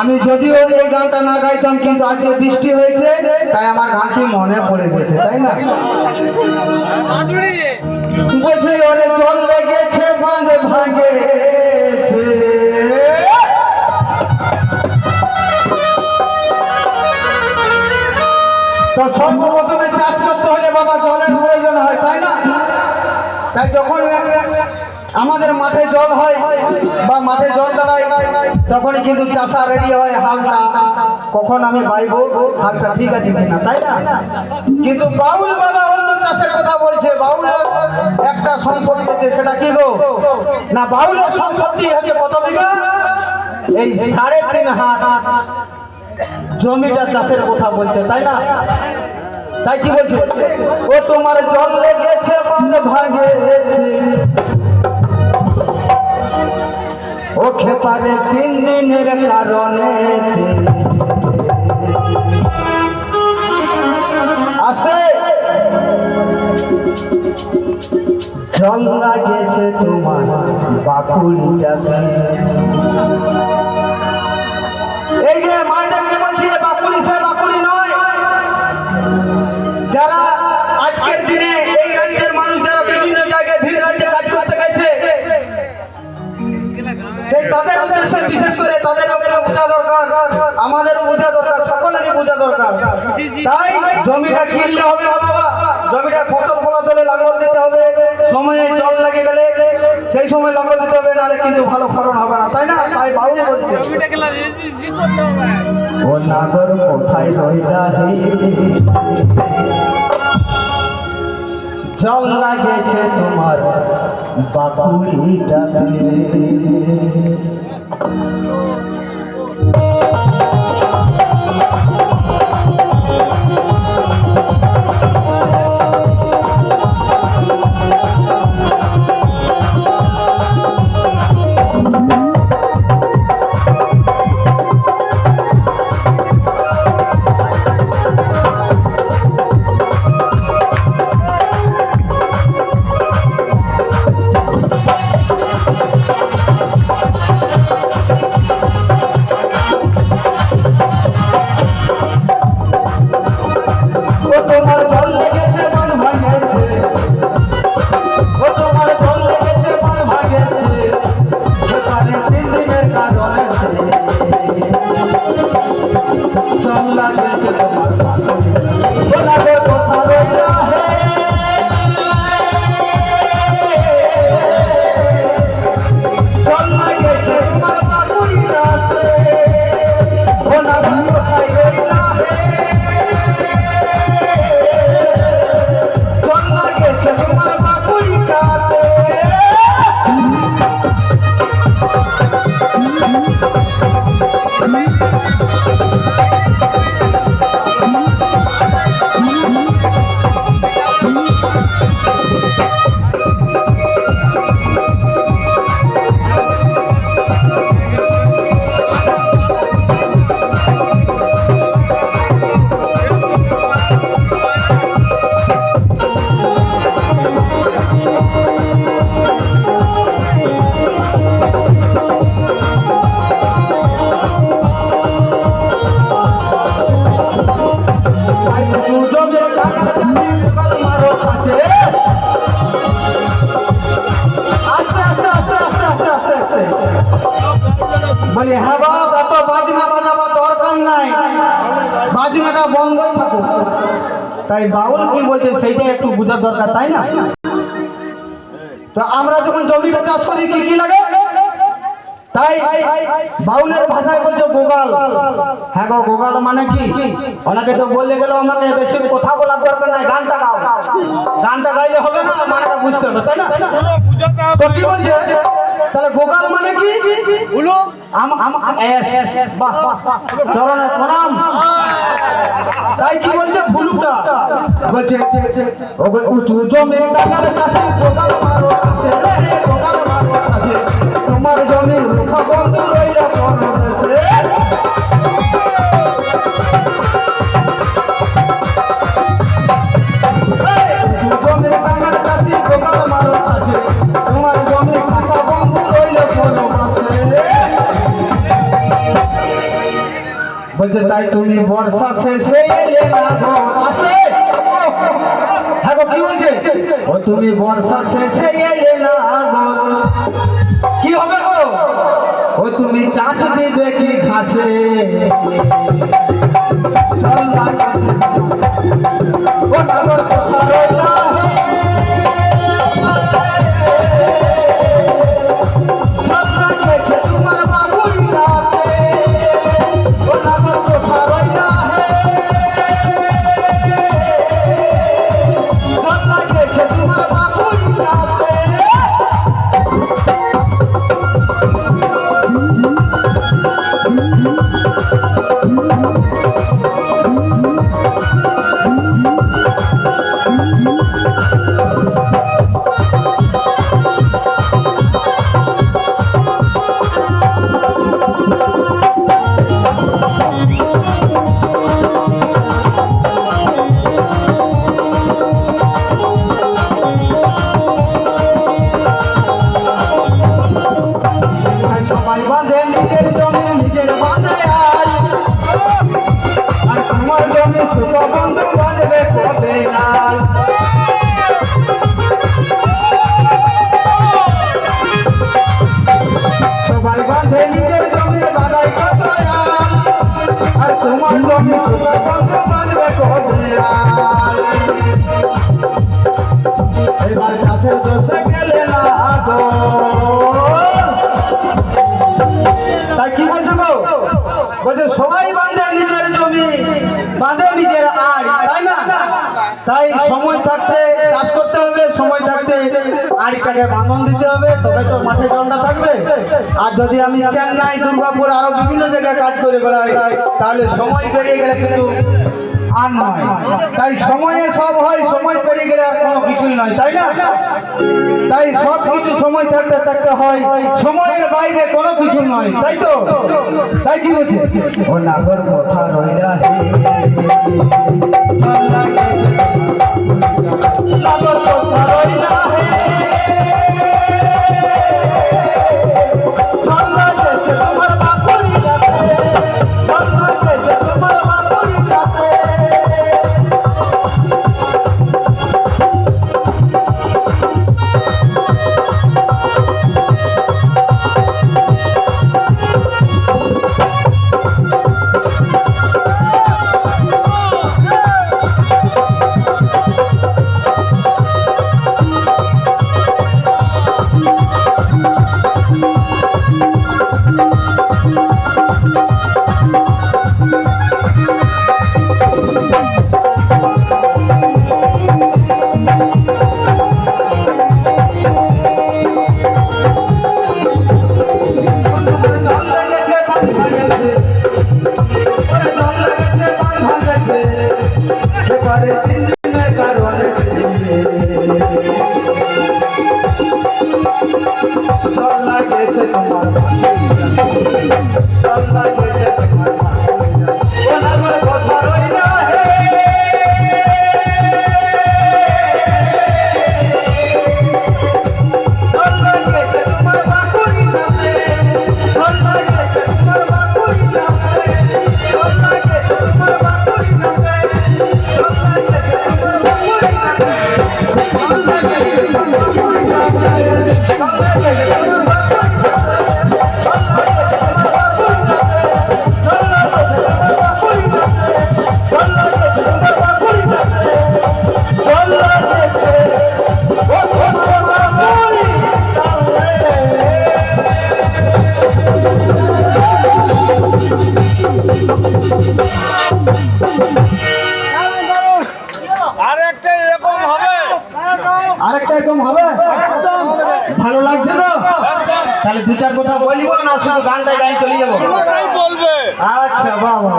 আমি যদিও এই গানটা না গাইতাম, কিন্তু আজকে বৃষ্টি হয়েছে তাই আমার গানটি মনে পড়ে গেছে, তাই না? বলছে ওরে জল লেগেছে বাঁধ ভাঙেছে, তো সর্বপ্রথমে চাষ করতে হলে বাবা জলের প্রয়োজন হয়, তাই না? তাই যখন আমাদের মাঠে জল হয় বা মাঠে জল দাঁড়ায় তখনই কিন্তু চাষা রেডি হয় হালটা কখন আমি বাইবো, হালটা ঠিক আছে কিনা, তাই না? কিন্তু বাউল বাবা অন্য চাষের কথা বলছে। বাউলের একটা সম্পত্তি আছে, সেটা কি গো না, বাউলের সম্পত্তি হচ্ছে কত বিঘা? এই 3.5 হাত জমিটা চাষের কথা বলছে, তাই না? তাই কি বলছে? ও তোমার জল লেগেছে বাঁধ ভাঙেছে, ও খেপারে 3 দিনের কারণে আসে জল লাগেছে তোমার বাকুড়িটাতে। এই যে মাঠটাকে বলছি বাকুড়ি, সে বাকুড়ি নয়। যারা আজকের দিনে এই রাজ্যের মানুষেরা বিভিন্ন জায়গায় ভিন রাজ্যে কাজ করতে গেছে, সেই তাদের উদ্দেশ্যে বিশেষ করে তাদের বোঝা দরকার, আমাদের বোঝা দরকার, সকলেরই বোঝা দরকার। তাই জমিটা কিনলে হবে না বাবা, জমিটা ফসল ফলাতে হলে লাঙ্গল দিতে হবে, সময়ে জল লেগে গেলে সেই সময় লাঙ্গল দিতে হবে, নাহলে কিন্তু ভালো ফলন হবে না, তাই না? তাই বাউল বলছে ও নাগর কোথায় রইলা হে, জল লাগেছে তোমার বাকুড়িটাতে। বলি হ্যাঁ বাপ, এত বাজনা বাজাবার দরকার নাই, বাজনাটা বন্ধই থাকুক। তাই বাউল কি বলছে সেইটাই একটু বোঝার দরকার, তাই না? তো আমরা যখন জমিটা চাষ করি কি কি লাগে, তাই বাউলের ভাষায় বলছে গোগাল। হ্যাঁ গো, গোগাল মানে কি? অনেকে তো বললে গেল আমাকে বেশি কথা বলার দরকার নাই, গানটা গাও। গানটা গাইলে হবে না, মানেটা বুঝতে হবে, তাই না? তো কি বলছে তাহলে গোগাল মানে কি? চরণের প্রণাম। তাই কি বলছে ভুলুটা বলছে উঁচু জমি টাকার কাছে গোগাল মারো আছে, গোগাল মারো আছে, তোমার জমি রুখা বন্ধু রইলা পরদেশে। জমি টাকার কাছে গোগাল মারো আছে, তোমার জমি খাসা বন্ধু রইলা পরদেশে। বলছে তাই তুমি বর্ষা শেষে এলে না গো আসে হ্যাঁ গো কি বলছে ও তুমি বর্ষা শেষে এলে না গো কি হবে গো ও তুমি চাষ দিবে কি ঘাসে ও নগর কথা রইলা তাই কি বলছো গো বলছে সবাই বাঁধে নিজের জমি বাঁধে নিজের আয় তাই না তাই সময় থাকতে চাষ করতে হবে সময় থাকতে আড়টাকে বাঁধন দিতে হবে তবে তো মাঠে জলটা থাকবে আর যদি আমি চেন্নাই দুর্গাপুর আরো বিভিন্ন জায়গায় কাজ করে বেড়াই তাহলে সময় পেরিয়ে গেলে কিন্তু আর নয় তাই সময়ে সব হয় সময় পেরিয়ে গেলে আর কোনো কিছুই নয় তাই না তাই সব কিছু সময় থাকতে থাকতে হয় সময়ের বাইরে কোনো কিছু নয় তাই তো তাই কি বলছে ও নাগর কথা রইলা নাগর কথা রইলা আরেকটা এরকম হবে ভালো লাগছে তো তাহলে দু চার কথা বলবো না শুধু গানটা গাই চলে যাবো আচ্ছা বাবা